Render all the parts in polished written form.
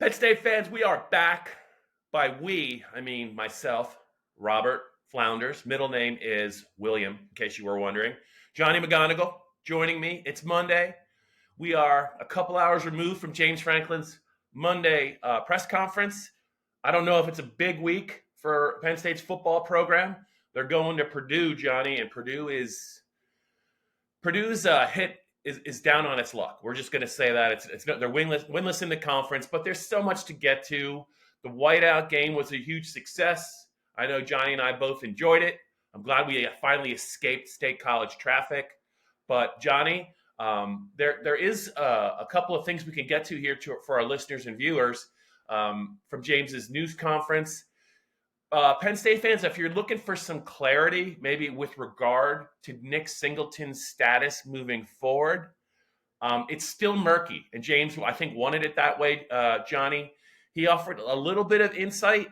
Penn State fans, we are back. By we, I mean myself, Robert Flounders. Middle name is William, in case you were wondering. Johnny McGonigal joining me. It's Monday. We are a couple hours removed from James Franklin's Monday press conference. I don't know if it's a big week for Penn State's football program. They're going to Purdue, Johnny, and Purdue's hit is down on its luck. We're just going to say that they're winless in the conference, but there's so much to get to. The whiteout game was a huge success. I know Johnny and I both enjoyed it. I'm glad we finally escaped State College traffic. But Johnny, there is a couple of things we can get to here for our listeners and viewers from James's news conference. Penn State fans, if you're looking for some clarity, maybe with regard to Nick Singleton's status moving forward, it's still murky. And James, I think, wanted it that way, Johnny. He offered a little bit of insight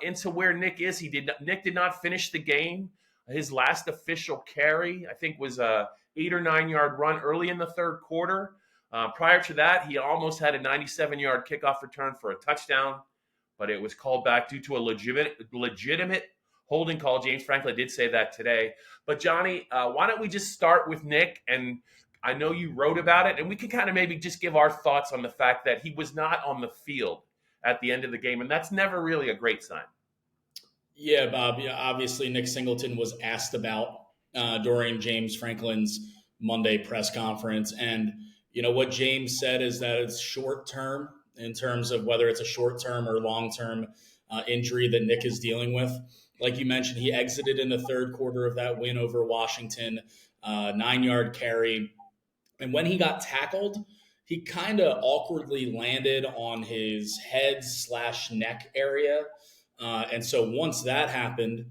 into where Nick is. Nick did not finish the game. His last official carry, I think, was a 8 or 9 yard run early in the third quarter. Prior to that, he almost had a 97-yard kickoff return for a touchdown, but it was called back due to a legitimate holding call. James Franklin did say that today. But Johnny, why don't we just start with Nick? And I know you wrote about it, and we can kind of maybe just give our thoughts on the fact that he was not on the field at the end of the game, and that's never really a great sign. Yeah, Bob. Yeah, obviously, Nick Singleton was asked about during James Franklin's Monday press conference, and what James said is that it's short term in terms of whether it's a short term or long term injury that Nick is dealing with. Like you mentioned, he exited in the third quarter of that win over Washington, 9-yard carry, and when he got tackled, he kind of awkwardly landed on his head/neck area. And so once that happened,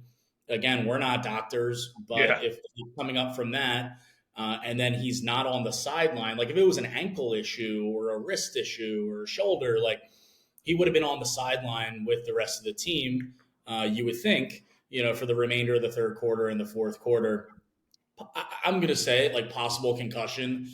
again, we're not doctors, but if he's coming up from that, and then he's not on the sideline, like if it was an ankle issue or a wrist issue or a shoulder, like he would have been on the sideline with the rest of the team, you would think, for the remainder of the third quarter and the fourth quarter. I'm going to say like possible concussion,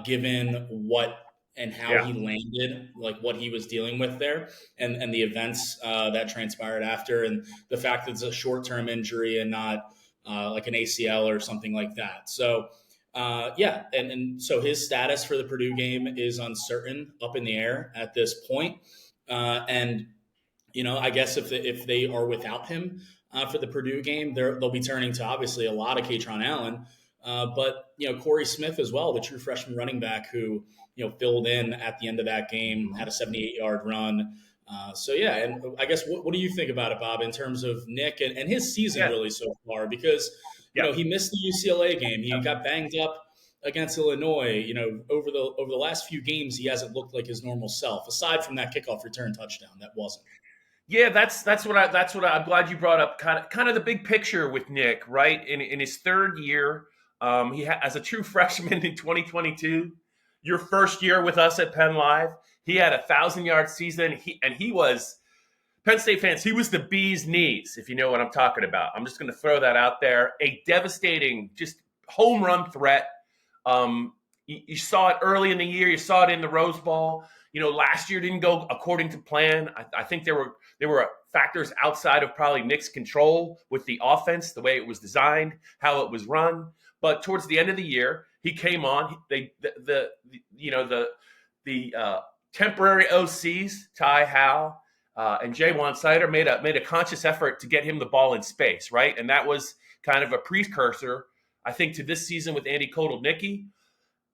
given what and how he landed, like what he was dealing with there and the events that transpired after, and the fact that it's a short-term injury and not like an ACL or something like that. So, and so his status for the Purdue game is uncertain, up in the air at this point. And, I guess if they are without him for the Purdue game, they'll be turning to obviously a lot of Kaytron Allen, but Corey Smith as well, the true freshman running back who filled in at the end of that game, had a 78-yard run. And I guess what do you think about it, Bob, in terms of Nick and his season really so far? Because he missed the UCLA game, he got banged up against Illinois. Over the last few games, he hasn't looked like his normal self, aside from that kickoff return touchdown that wasn't. Yeah, that's what I'm glad you brought up. Kind of the big picture with Nick, right? In his third year, as a true freshman in 2022, your first year with us at PennLive, he had a 1,000-yard season. He was, Penn State fans, he was the bee's knees, if you know what I'm talking about. I'm just going to throw that out there. A devastating, just home run threat. You saw it early in the year. You saw it in the Rose Bowl. Last year didn't go according to plan. I think there were factors outside of probably Nick's control with the offense, the way it was designed, how it was run. But towards the end of the year, he came on. The temporary OCs, Ty Howe and Jaywan Sider, made a conscious effort to get him the ball in space, right? And that was kind of a precursor, I think, to this season with Andy Kotelnicki.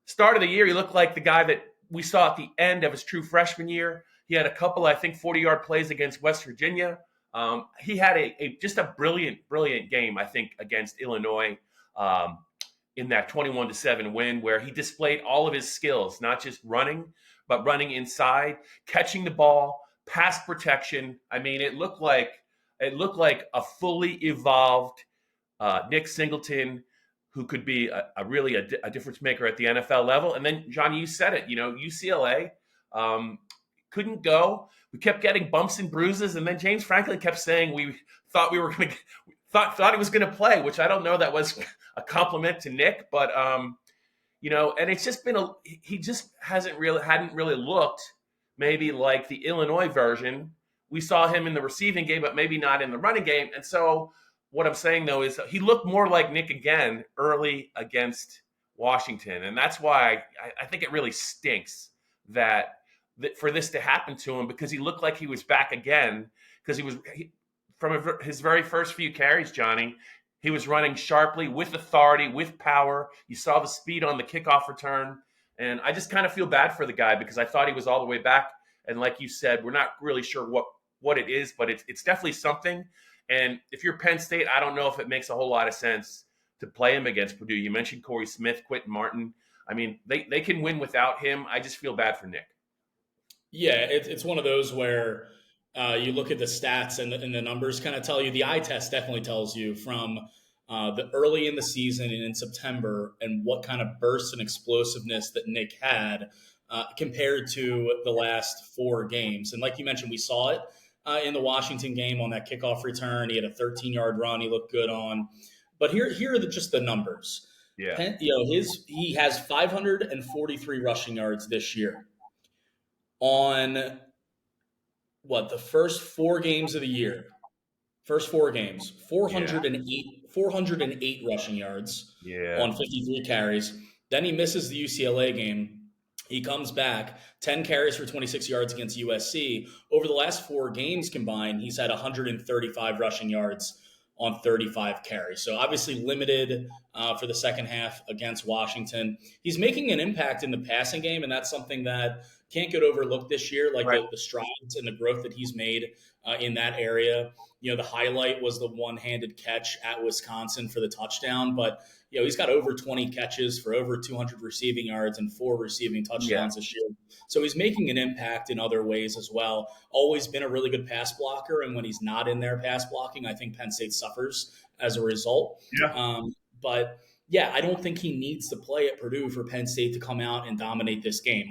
Start of the year, he looked like the guy that we saw at the end of his true freshman year. He had a couple, I think, 40-yard plays against West Virginia. He had just a brilliant game, I think, against Illinois. In that 21-7 win, where he displayed all of his skills, not just running, but running inside, catching the ball, pass protection. I mean, it looked like a fully evolved Nick Singleton, who could be a difference maker at the NFL level. And then, John, you said it. UCLA couldn't go. We kept getting bumps and bruises, and then James Franklin kept saying we thought we were going to thought he was going to play, which I don't know that was a compliment to Nick, but and it's just been he just hadn't really looked maybe like the Illinois version. We saw him in the receiving game, but maybe not in the running game. And so what I'm saying, though, is he looked more like Nick again early against Washington. And that's why I think it really stinks that for this to happen to him, because he looked like he was back again, because from his very first few carries, Johnny, he was running sharply with authority, with power. You saw the speed on the kickoff return. And I just kind of feel bad for the guy because I thought he was all the way back. And like you said, we're not really sure what it is, but it's definitely something. And if you're Penn State, I don't know if it makes a whole lot of sense to play him against Purdue. You mentioned Corey Smith, Quentin Martin. I mean, they can win without him. I just feel bad for Nick. Yeah, it's one of those where you look at the stats and the numbers kind of tell you. The eye test definitely tells you from the early in the season and in September and what kind of bursts and explosiveness that Nick had compared to the last 4 games. And like you mentioned, we saw it in the Washington game on that kickoff return. He had a 13-yard run. He looked good on. But here are just the numbers. Yeah. He has 543 rushing yards this year. On the first 4 games of the year, 408 rushing yards on 53 carries. Then he misses the UCLA game. He comes back, 10 carries for 26 yards against USC. Over the last 4 games combined, he's had 135 rushing yards on 35 carries. So obviously limited for the second half against Washington. He's making an impact in the passing game, and that's something that can't get overlooked this year, like the strides and the growth that he's made in that area. The highlight was the one-handed catch at Wisconsin for the touchdown, but he's got over 20 catches for over 200 receiving yards and 4 receiving touchdowns this year. So he's making an impact in other ways as well. Always been a really good pass blocker, and when he's not in there pass blocking, I think Penn State suffers as a result. But I don't think he needs to play at Purdue for Penn State to come out and dominate this game.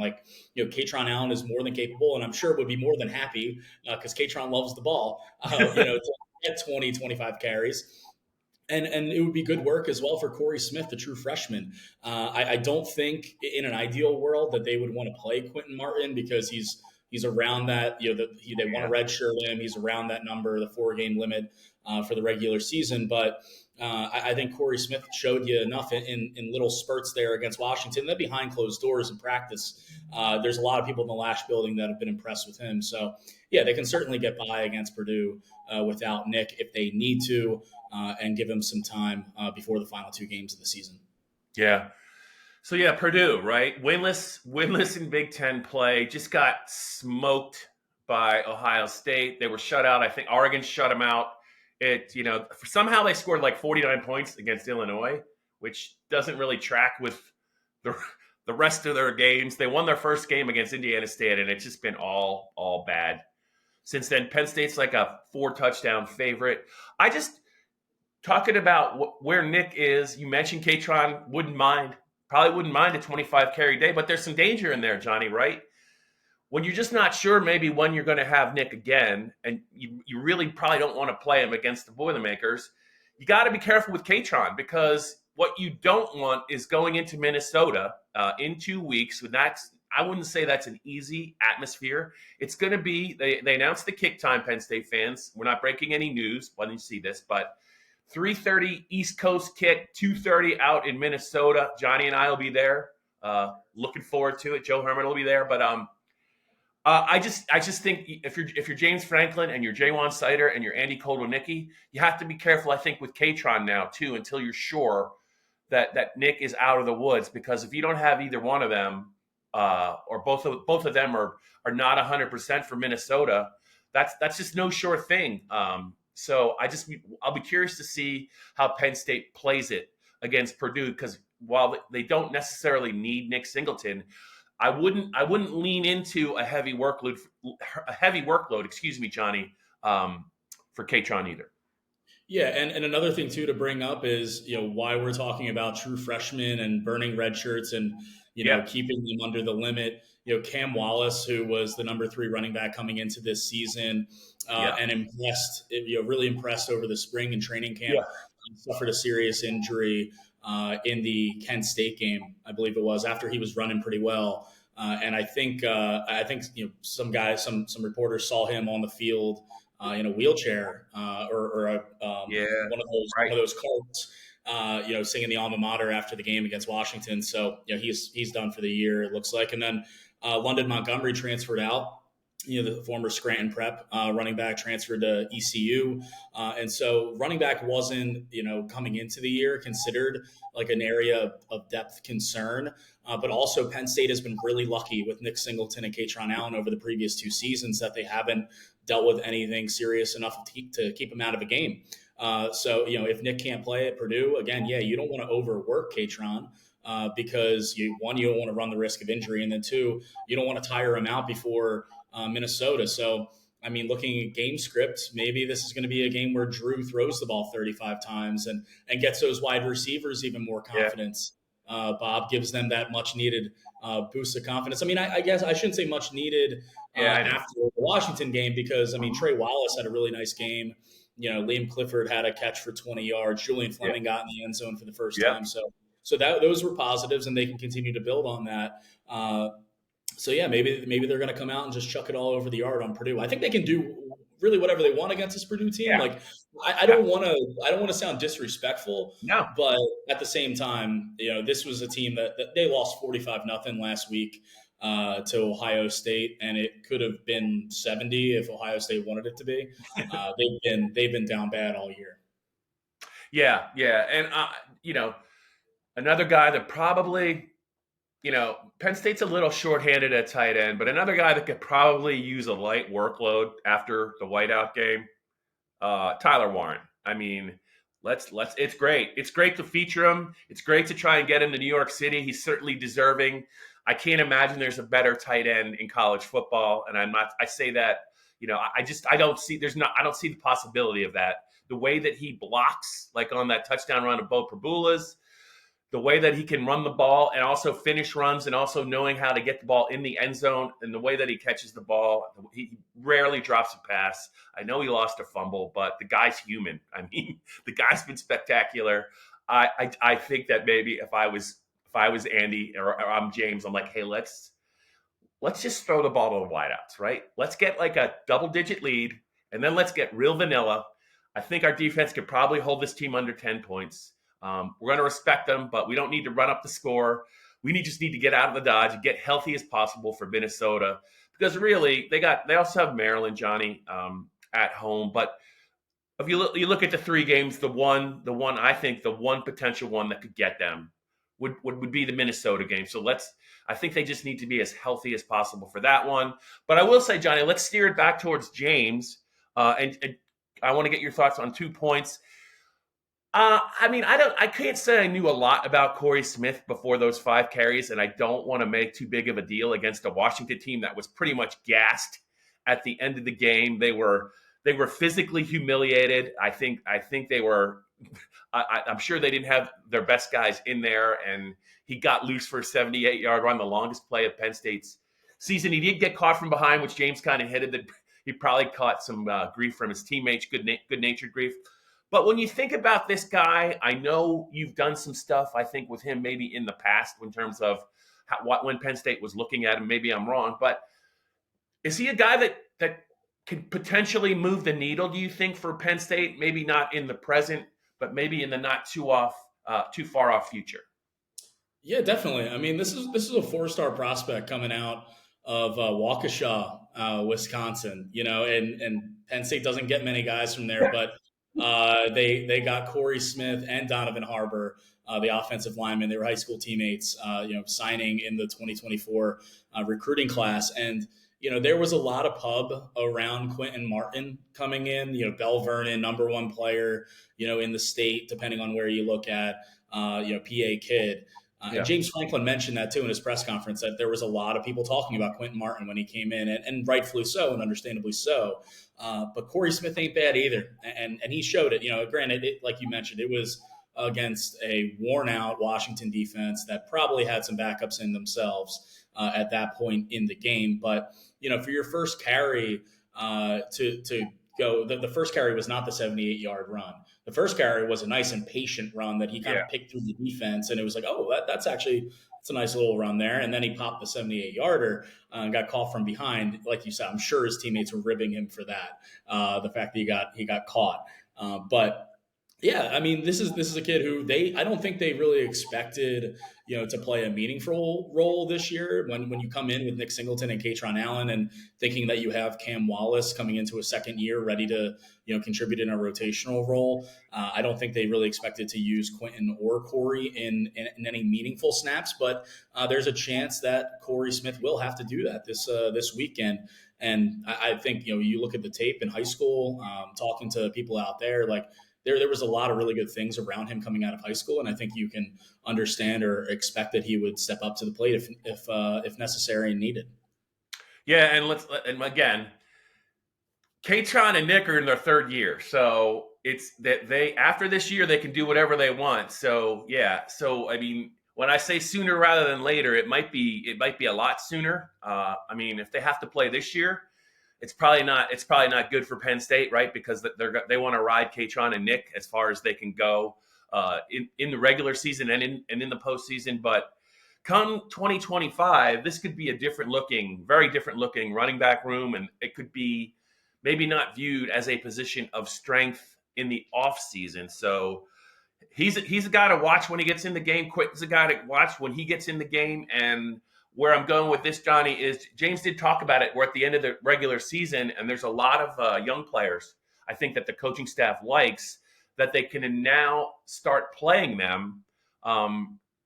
Katron Allen is more than capable, and I'm sure would be more than happy because Katron loves the ball, to get 20, 25 carries. And it would be good work as well for Corey Smith, the true freshman. I don't think in an ideal world that they would want to play Quentin Martin because he's around that. They want to redshirt him. He's around that number, the 4-game limit for the regular season. But I think Corey Smith showed you enough in little spurts there against Washington. Then behind closed doors in practice, there's a lot of people in the Lash building that have been impressed with him. So they can certainly get by against Purdue without Nick if they need to. And give him some time before the final 2 games of the season. Yeah. So, Purdue, right? Winless in Big Ten play. Just got smoked by Ohio State. They were shut out. I think Oregon shut them out. Somehow they scored like 49 points against Illinois, which doesn't really track with the rest of their games. They won their first game against Indiana State, and it's just been all bad. Since then, Penn State's like a 4-touchdown favorite. Talking about where Nick is, you mentioned Katron probably wouldn't mind a 25-carry day, but there's some danger in there, Johnny, right? When you're just not sure maybe when you're going to have Nick again, and you really probably don't want to play him against the Boilermakers, you got to be careful with Katron because what you don't want is going into Minnesota in 2 weeks. I wouldn't say that's an easy atmosphere. It's going to be, they announced the kick time, Penn State fans. We're not breaking any news when you see this, but 3:30 East Coast kick, 2:30 out in Minnesota. Johnny and I will be there. Looking forward to it. Joe Herman will be there. But I just think if you're James Franklin and you're Jaywan Sider and you're Andy Kotelnicki, you have to be careful, I think, with Katron now too, until you're sure that Nick is out of the woods. Because if you don't have either one of them, or both of them are not 100% for Minnesota, that's just no sure thing. So I'll be curious to see how Penn State plays it against Purdue, because while they don't necessarily need Nick Singleton, I wouldn't lean into a heavy workload, Johnny, for Katron either. Yeah, and another thing too to bring up is why we're talking about true freshmen and burning red shirts and keeping them under the limit. Cam Wallace, who was the number 3 running back coming into this season, and really impressed over the spring and training camp. Suffered a serious injury in the Kent State game, I believe it was, after he was running pretty well. And I think some guys, some reporters saw him on the field in a wheelchair or Yeah, one right. of those carts, singing the alma mater after the game against Washington. So he's done for the year, it looks like. And then London Montgomery transferred out. The former Scranton Prep running back transferred to ECU. And so running back wasn't, coming into the year considered like an area of depth concern. But also Penn State has been really lucky with Nick Singleton and Katron Allen over the previous 2 seasons that they haven't dealt with anything serious enough to keep him out of a game. So if Nick can't play at Purdue, again, you don't want to overwork Katron. Because you don't want to run the risk of injury, and then 2, you don't want to tire him out before Minnesota. So, I mean, looking at game scripts, maybe this is going to be a game where Drew throws the ball 35 times and gets those wide receivers even more confidence. Bob gives them that much needed boost of confidence. I mean, I guess I shouldn't say much needed after the Washington game because, I mean, Trey Wallace had a really nice game. Liam Clifford had a catch for 20 yards. Julian Fleming got in the end zone for the first time. So those were positives, and they can continue to build on that. Maybe they're going to come out and just chuck it all over the yard on Purdue. I think they can do really whatever they want against this Purdue team. Yeah. Like I don't want to sound disrespectful, No. but at the same time, this was a team that they lost 45-0 last week to Ohio State, and it could have been 70 if Ohio State wanted it to be. They've been down bad all year. Yeah, and another guy that probably, Penn State's a little shorthanded at tight end, but another guy that could probably use a light workload after the whiteout game, Tyler Warren. I mean, it's great. It's great to feature him. It's great to try and get him to New York City. He's certainly deserving. I can't imagine there's a better tight end in college football, and I say that, I don't see the possibility of that. The way that he blocks, like on that touchdown run of Bo Prabula's, the way that he can run the ball and also finish runs and also knowing how to get the ball in the end zone and the way that he catches the ball, he rarely drops a pass. I know he lost a fumble, but the guy's human. I mean, the guy's been spectacular. I think that maybe if I was Andy or I'm James, I'm like, hey, let's just throw the ball to the wideouts, right? Let's get like a double-digit lead, and then let's get real vanilla. I think our defense could probably hold this team under 10 points. We're going to respect them, but we don't need to run up the score. We just need to get out of the Dodge and get healthy as possible for Minnesota, because really they also have Maryland, Johnny, at home. But if you look at the 3 games, the one potential one that could get them would be the Minnesota game. So I think they just need to be as healthy as possible for that one. But I will say, Johnny, let's steer it back towards James, and I want to get your thoughts on 2 points. I can't say I knew a lot about Corey Smith before those 5 carries, and I don't want to make too big of a deal against a Washington team that was pretty much gassed at the end of the game. They were physically humiliated. I think they were. I'm sure they didn't have their best guys in there, and he got loose for a 78-yard run, the longest play of Penn State's season. He did get caught from behind, which James kind of hinted that he probably caught some grief from his teammates, good-natured grief. But when you think about this guy, I know you've done some stuff, I think, with him maybe in the past in terms of when Penn State was looking at him. Maybe I'm wrong, but is he a guy that can potentially move the needle, do you think, for Penn State? Maybe not in the present, but maybe in the not too far off future. Yeah, definitely. I mean, this is a 4-star prospect coming out of Waukesha, Wisconsin. And Penn State doesn't get many guys from there, but they got Corey Smith and Donovan Harbor, the offensive lineman. They were high school teammates, signing in the 2024 recruiting class. And, there was a lot of pub around Quentin Martin coming in, Bell Vernon, number 1 player, in the state, depending on where you look at, PA kid. And James Franklin mentioned that too in his press conference, that there was a lot of people talking about Quentin Martin when he came in, and rightfully so, and understandably so. But Corey Smith ain't bad either, and he showed it. Granted, like you mentioned, it was against a worn-out Washington defense that probably had some backups in themselves at that point in the game. But for your first carry to go, the first carry was not the 78-yard run. The first carry was a nice and patient run that he kind of picked through the defense, and it was like, oh, that's it's a nice little run there. And then he popped the 78-yarder and got caught from behind. Like you said, I'm sure his teammates were ribbing him for that, the fact that he got caught. But yeah, I mean, this is a kid who I don't think they really expected, to play a meaningful role this year. When you come in with Nick Singleton and Katron Allen and thinking that you have Cam Wallace coming into a second year ready to, contribute in a rotational role, I don't think they really expected to use Quentin or Corey in any meaningful snaps. But there's a chance that Corey Smith will have to do that this weekend. And I think, you look at the tape in high school, talking to people out there, like, there was a lot of really good things around him coming out of high school, and I think you can understand or expect that he would step up to the plate if necessary and needed. Yeah, and again, Katron and Nick are in their third year, so it's that after this year they can do whatever they want. So yeah, I mean, when I say sooner rather than later, it might be a lot sooner. I mean, if they have to play this year, it's probably not good for Penn State, right? Because they want to ride Katron and Nick as far as they can go in the regular season and in the postseason. But come 2025, this could be a very different looking running back room, and it could be maybe not viewed as a position of strength in the off season. So he's a guy to watch when he gets in the game. Quentin's a guy to watch when he gets in the game. And where I'm going with this, Johnny, is James did talk about it. We're at the end of the regular season, and there's a lot of young players I think that the coaching staff likes that they can now start playing them,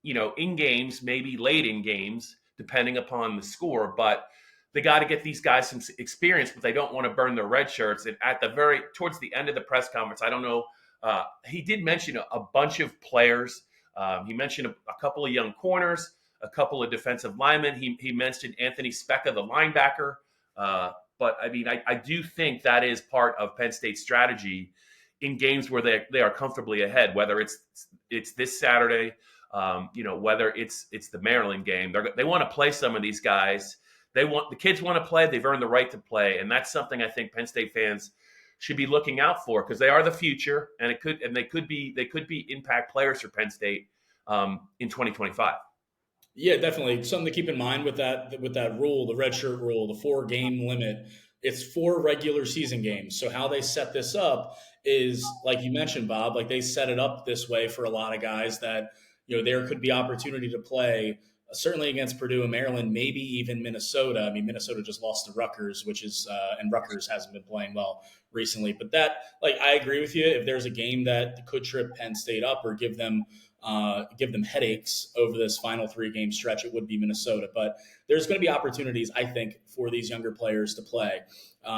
in games, maybe late in games, depending upon the score. But they got to get these guys some experience, but they don't want to burn their red shirts. And towards the end of the press conference, I don't know, he did mention a bunch of players. He mentioned a couple of young corners, a couple of defensive linemen. He mentioned Anthony Specca, the linebacker. But I mean, I do think that is part of Penn State's strategy in games where they are comfortably ahead, whether it's this Saturday, whether it's the Maryland game. They want to play some of these guys. The kids want to play. They've earned the right to play. And that's something I think Penn State fans should be looking out for, because they are the future, and they could be impact players for Penn State in 2025. Yeah, definitely. Something to keep in mind with that rule, the redshirt rule, the 4-game limit. It's 4 regular season games. So how they set this up is, like you mentioned, Bob, like they set it up this way for a lot of guys that, there could be opportunity to play, certainly against Purdue and Maryland, maybe even Minnesota. I mean, Minnesota just lost to Rutgers, and Rutgers hasn't been playing well recently. But I agree with you. If there's a game that could trip Penn State up or give them headaches over this final 3-game stretch, it would be Minnesota. But there's going to be opportunities, I think, for these younger players to play.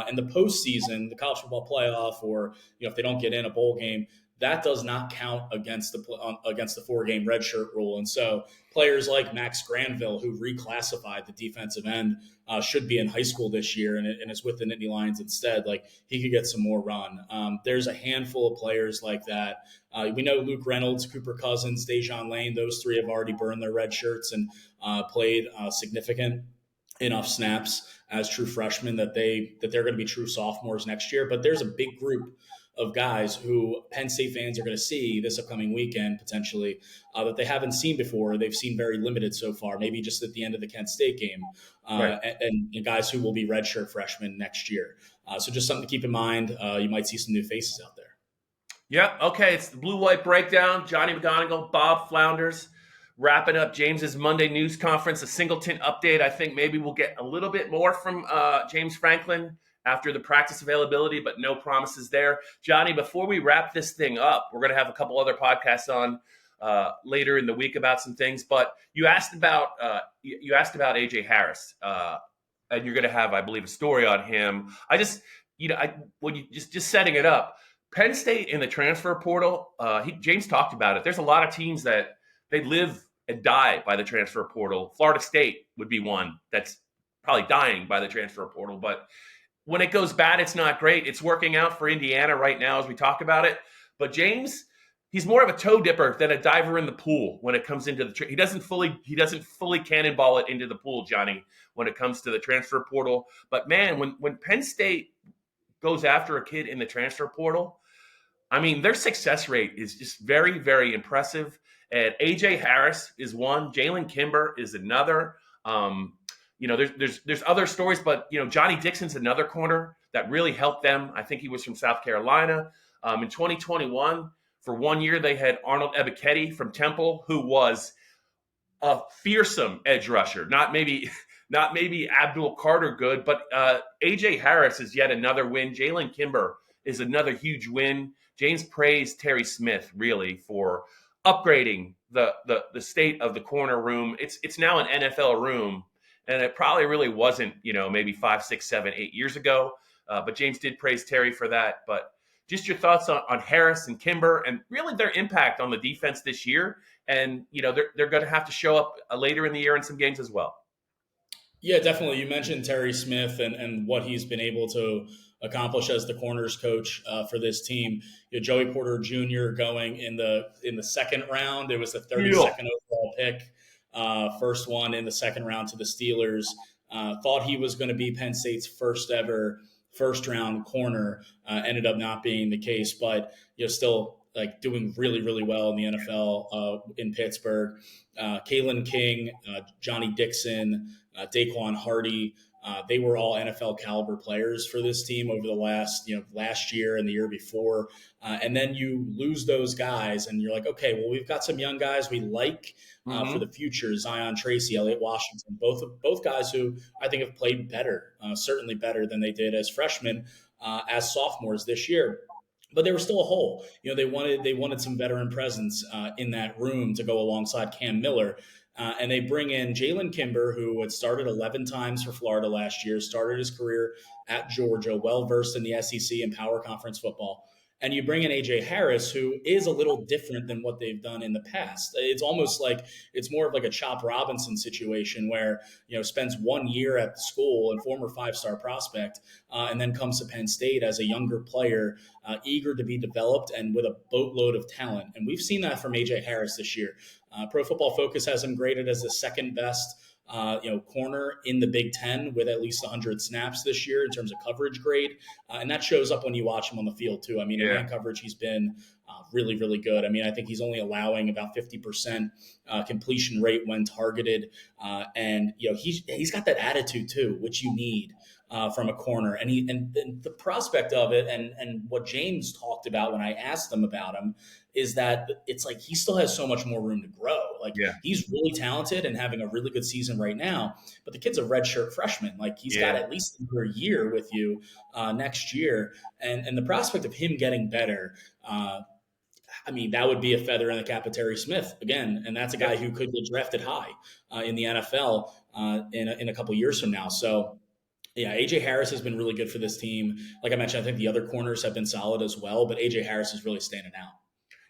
In the postseason, the college football playoff, or if they don't get in a bowl game, that does not count against the 4-game redshirt rule. And so players like Max Granville, who reclassified the defensive end, should be in high school this year and is with the Nittany Lions instead. Like, he could get some more run. There's a handful of players like that. We know Luke Reynolds, Cooper Cousins, Dejon Lane, those 3 have already burned their red shirts and played significant enough snaps as true freshmen that they're going to be true sophomores next year. But there's a big group of guys who Penn State fans are going to see this upcoming weekend, potentially, that they haven't seen before. They've seen very limited so far, maybe just at the end of the Kent State game, right. and guys who will be redshirt freshmen next year. So just something to keep in mind. You might see some new faces out there. Yeah, okay, it's the Blue-White Breakdown. Johnny McGonigal, Bob Flounders, wrapping up James's Monday news conference, a Singleton update. I think maybe we'll get a little bit more from James Franklin after the practice availability, but no promises there. Johnny, before we wrap this thing up, we're going to have a couple other podcasts on later in the week about some things, but you asked about AJ Harris, and you're going to have, I believe, a story on him. When you just setting it up, Penn State in the transfer portal, James talked about it. There's a lot of teams that they live and die by the transfer portal. Florida State would be one that's probably dying by the transfer portal, but when it goes bad, it's not great. It's working out for Indiana right now as we talk about it. But James, he's more of a toe dipper than a diver in the pool when it comes into he doesn't fully cannonball it into the pool, Johnny, when it comes to the transfer portal. But man, when Penn State goes after a kid in the transfer portal, I mean, their success rate is just very, very impressive. And AJ Harris is one. Jalen Kimber is another. There's other stories, but Johnny Dixon's another corner that really helped them. I think he was from South Carolina. In 2021, for 1 year, they had Arnold Ebiketie from Temple, who was a fearsome edge rusher. Not maybe Abdul Carter good, but AJ Harris is yet another win. Jalen Kimber is another huge win. James praised Terry Smith really for upgrading the state of the corner room. It's now an NFL room, and it probably really wasn't maybe 5, 6, 7, 8 years ago. But James did praise Terry for that. But just your thoughts on Harris and Kimber and really their impact on the defense this year. And, they're going to have to show up later in the year in some games as well. Yeah, definitely. You mentioned Terry Smith and what he's been able to accomplish as the corners coach for this team. Joey Porter Jr. going in the second round. It was the 32nd overall pick, first one in the second round to the Steelers. Thought he was going to be Penn State's first ever first-round corner. Ended up not being the case, but still like doing really, really well in the NFL in Pittsburgh. Kalen King, Johnny Dixon, Daquan Hardy, they were all NFL caliber players for this team over the last year and the year before. And then you lose those guys and you're like, okay, well, we've got some young guys we like for the future. Zion Tracy, Elliott Washington, both guys who I think have played better, certainly better than they did as freshmen, as sophomores this year. But they were still a hole. They wanted some veteran presence in that room to go alongside Cam Miller. And they bring in Jalen Kimber, who had started 11 times for Florida last year, started his career at Georgia, well-versed in the SEC and Power Conference football. And you bring in AJ Harris, who is a little different than what they've done in the past. It's almost like it's more of like a Chop Robinson situation where, spends 1 year at the school and former 5-star prospect, and then comes to Penn State as a younger player, eager to be developed and with a boatload of talent. And we've seen that from AJ Harris this year. Pro Football Focus has him graded as the second best corner in the Big Ten with at least 100 snaps this year in terms of coverage grade. And that shows up when you watch him on the field too. I mean, in man coverage, he's been really, really good. I mean, I think he's only allowing about 50% completion rate when targeted. And he's got that attitude too, which you need from a corner. And the prospect of it and what James talked about when I asked him about him is that it's like he still has so much more room to grow. He's really talented and having a really good season right now, but the kid's a redshirt freshman. Like he's got at least another year with you next year. And the prospect of him getting better, I mean, that would be a feather in the cap of Terry Smith again. And that's a guy who could get drafted high in the NFL in a couple years from now. So yeah, AJ Harris has been really good for this team. Like I mentioned, I think the other corners have been solid as well, but AJ Harris is really standing out.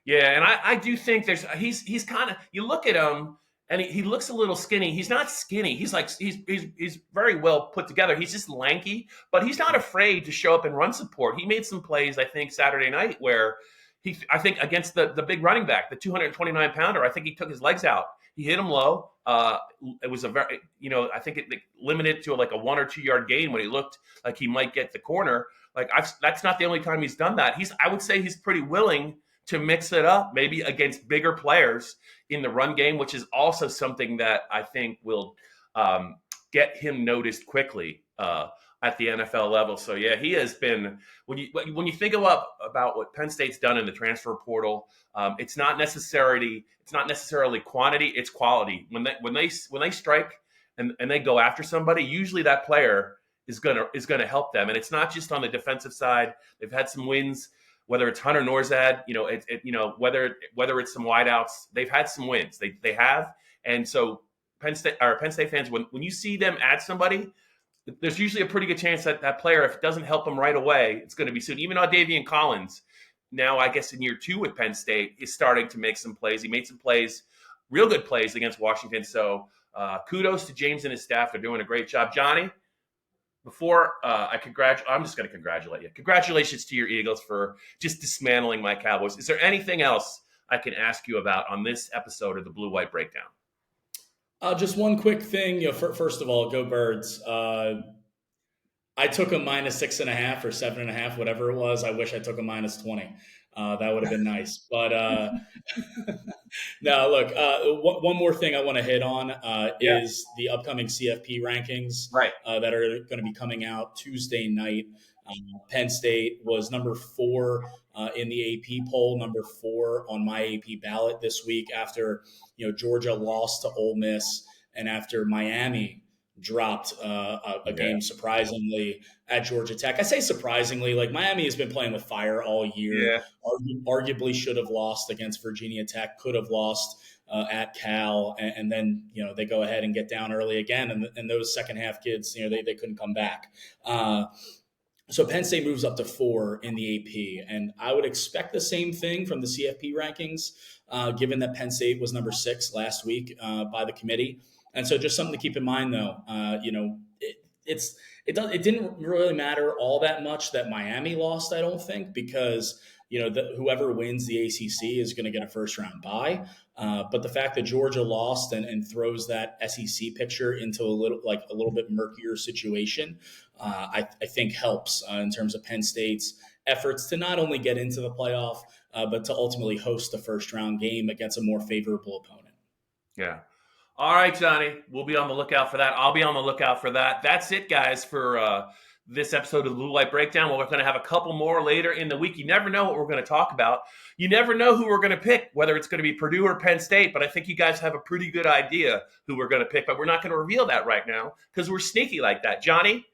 Yeah, and I do think he's kind of, you look at him and he looks a little skinny. He's not skinny. He's very well put together. He's just lanky, but he's not afraid to show up and run support. He made some plays, I think, Saturday night where I think against the big running back, the 229-pounder, I think he took his legs out. He hit him low. It was a very, I think it limited to like a 1 or 2 yard gain when he looked like he might get the corner. Like that's not the only time he's done that. I would say he's pretty willing to mix it up, maybe against bigger players in the run game, which is also something that I think will get him noticed quickly at the NFL level. So yeah, he has been, when you think about what Penn State's done in the transfer portal, it's not necessarily quantity, it's quality. When they strike and they go after somebody, usually that player is gonna help them. And it's not just on the defensive side. They've had some wins, whether it's Hunter Norzad, whether it's some wideouts, they've had some wins. They have. And so Penn State fans, when you see them add somebody, there's usually a pretty good chance that player, if it doesn't help them right away, it's going to be soon. Even Davian Collins, now I guess in year 2 with Penn State, is starting to make some plays. He made some plays, real good plays against Washington. So kudos to James and his staff. They're doing a great job. Johnny, before I'm just going to congratulate you. Congratulations to your Eagles for just dismantling my Cowboys. Is there anything else I can ask you about on this episode of the Blue White Breakdown? Just one quick thing. First of all, go Birds. I took a -6.5 or 7.5, whatever it was. I wish I took a -20. That would have been nice. But no, look, one more thing I want to hit on Yeah. is the upcoming CFP rankings Right. that are going to be coming out Tuesday night. Penn State was number 4 in the AP poll, number 4 on my AP ballot this week after Georgia lost to Ole Miss and after Miami dropped a game surprisingly at Georgia Tech. I say surprisingly, like Miami has been playing with fire all year. Yeah. Arguably should have lost against Virginia Tech, could have lost at Cal, and then they go ahead and get down early again, and those second half kids, they couldn't come back. So Penn State moves up to 4 in the AP, and I would expect the same thing from the CFP rankings, given that Penn State was number 6 last week by the committee. And so just something to keep in mind, though, it didn't really matter all that much that Miami lost, I don't think, because whoever wins the ACC is going to get a first round bye. But the fact that Georgia lost and throws that SEC picture into a little bit murkier situation, I think helps in terms of Penn State's efforts to not only get into the playoff, but to ultimately host the first round game against a more favorable opponent. Yeah. All right, Johnny. We'll be on the lookout for that. I'll be on the lookout for that. That's it, guys, for this episode of the Blue Light Breakdown. We're going to have a couple more later in the week. You never know what we're going to talk about. You never know who we're going to pick, whether it's going to be Purdue or Penn State, but I think you guys have a pretty good idea who we're going to pick, but we're not going to reveal that right now because we're sneaky like that. Johnny,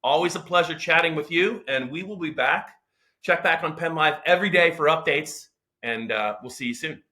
always a pleasure chatting with you, and we will be back. Check back on PennLive every day for updates, and we'll see you soon.